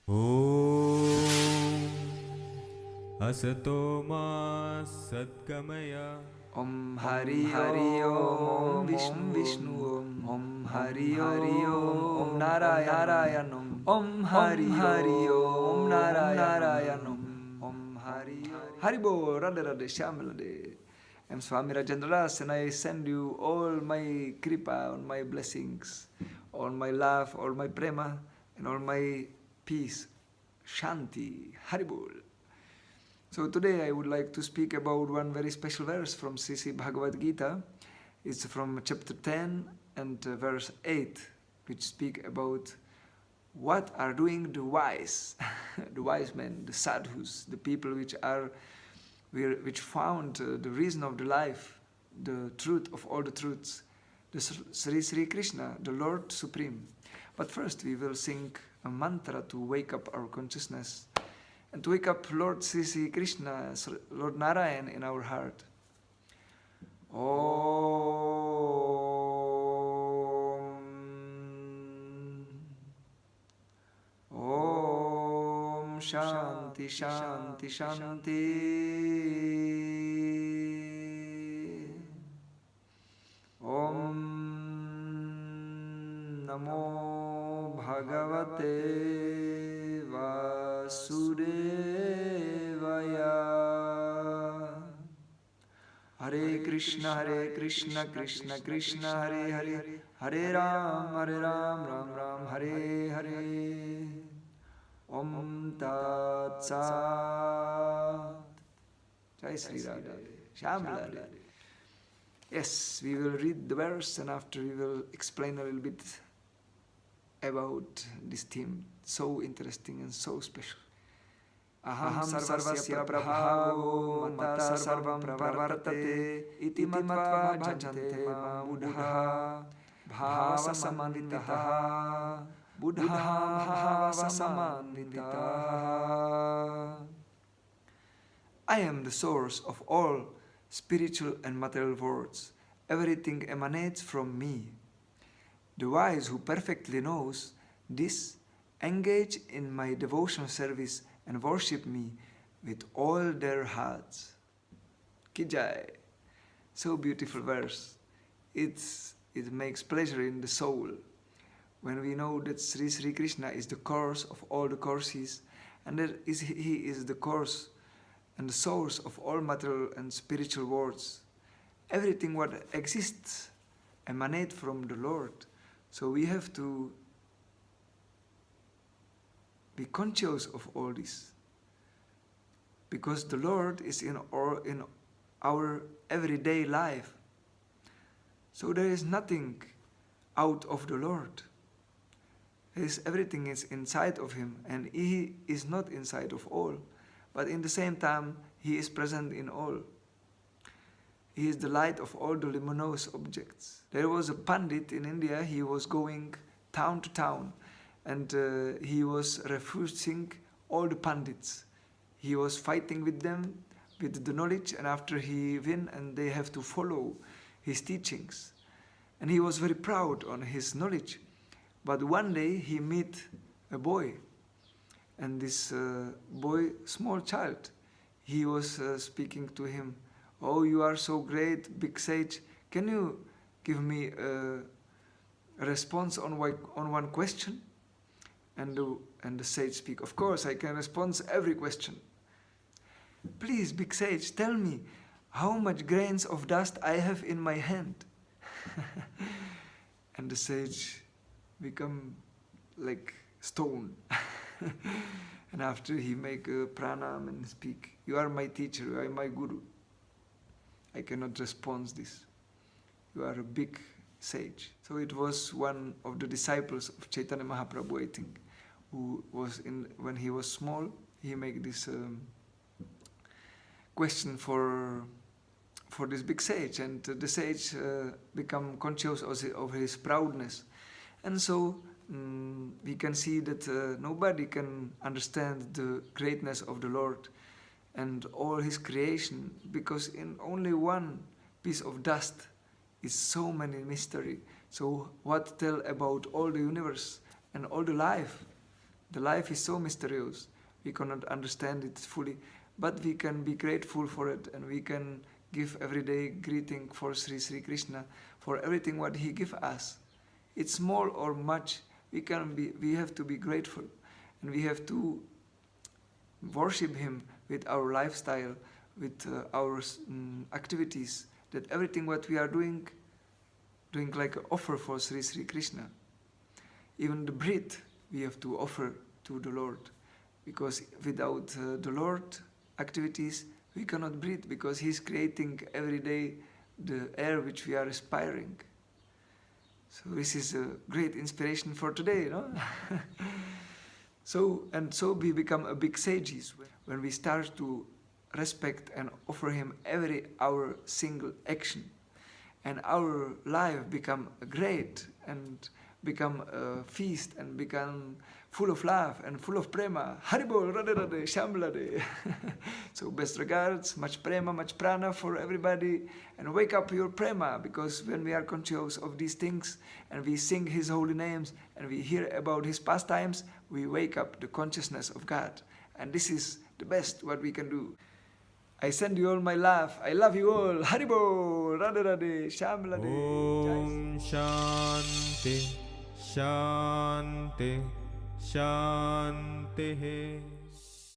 Om Asato Ma Satgamaya. Om Hari Om Vishnu Om Hari Om Narayanam Om Hari Om Narayanam Om Hari Haribooool, Radhe Radhe Shyamalade. I'm Swami Rajendras and I send you all my kripa, all my blessings, all my love, all my prema and all my peace. Shanti, Haribooool. So today I would like to speak about one very special verse from Sri Bhagavad Gita. It's from chapter 10 and verse 8, which speak about what are doing the wise, the wise men, the sadhus, the people which found the reason of the life, the truth of all the truths, the Sri Krishna, the Lord Supreme. But first we will sing a mantra to wake up our consciousness and to wake up Lord Sri Krishna, Lord Narayan in our heart. Om Shanti Shanti Shanti. Om Namo Bhagavate Vasudevaya. Hare Krishna Krishna Krishna Hare Hare, Hare Ram Ram Ram Hare Hare. Om Tat Sat. Jai Sri Radhe Shyamala. Yes, we will read the verse and after we will explain a little bit about this theme. So interesting and so special. Aham sarvasya prabhavo mata sarvam pravartate iti matva bhajante ma buddha bhava samanditaha buddha bhava samanditaha. I am the source of all spiritual and material worlds. Everything emanates from me. The wise who perfectly knows this engage in my devotional service and worship me with all their hearts. Ki Jai. So beautiful verse. It makes pleasure in the soul when we know that Sri Krishna is the cause of all the causes and that he is the cause and the source of all material and spiritual worlds. Everything what exists emanates from the Lord. So we have to be conscious of all this. Because the Lord is in our everyday life. So there is nothing out of the Lord. Everything is inside of Him and He is not inside of all. But in the same time, He is present in all. He is the light of all the luminous objects. There was a Pandit in India, he was going town to town and he was refuting all the Pandits. He was fighting with them with the knowledge and after he win and they have to follow his teachings. And he was very proud on his knowledge. But one day he met a boy. And this boy, small child, he was speaking to him, "Oh, you are so great, big sage. Can you give me a response on one question?" And the sage speak, "Of course, I can respond every question. Please, big sage, tell me how much grains of dust I have in my hand." And the sage become like stone. And after he make a pranam and speak, "You are my teacher, you are my guru. I cannot respond this. You are a big sage." So it was one of the disciples of Chaitanya Mahaprabhu, I think, who was when he was small, he made this question for this big sage, and the sage become conscious of his proudness. And so we can see that nobody can understand the greatness of the Lord and all His creation, because in only one piece of dust is so many mystery. So what tell about all the universe and all the life The life is so mysterious. We cannot understand it fully, but we can be grateful for it, and we can give everyday greeting for Sri Sri Krishna for everything what he give us. It's small or much. We have to be grateful, and we have to worship him with our lifestyle, with our activities. That everything what we are doing like an offer for Sri Sri Krishna. Even the breath we have to offer to the Lord, because without the Lord activities we cannot breathe, because He's creating every day the air which we are respiring. So this is a great inspiration for today, no? So we become a big sages when we start to respect and offer Him every our single action, and our life become great and become a feast and become full of love and full of prema. Haribooool, Radhe Radhe, Shamblade. So best regards, much prema, much prana for everybody, and wake up your prema, because when we are conscious of these things and we sing His holy names and we hear about His pastimes, we wake up the consciousness of God. And this is the best what we can do. I send you all my love. I love you all. Haribooool, Radhe Radhe, Shamblade. Om Shanti Shanti Shanti.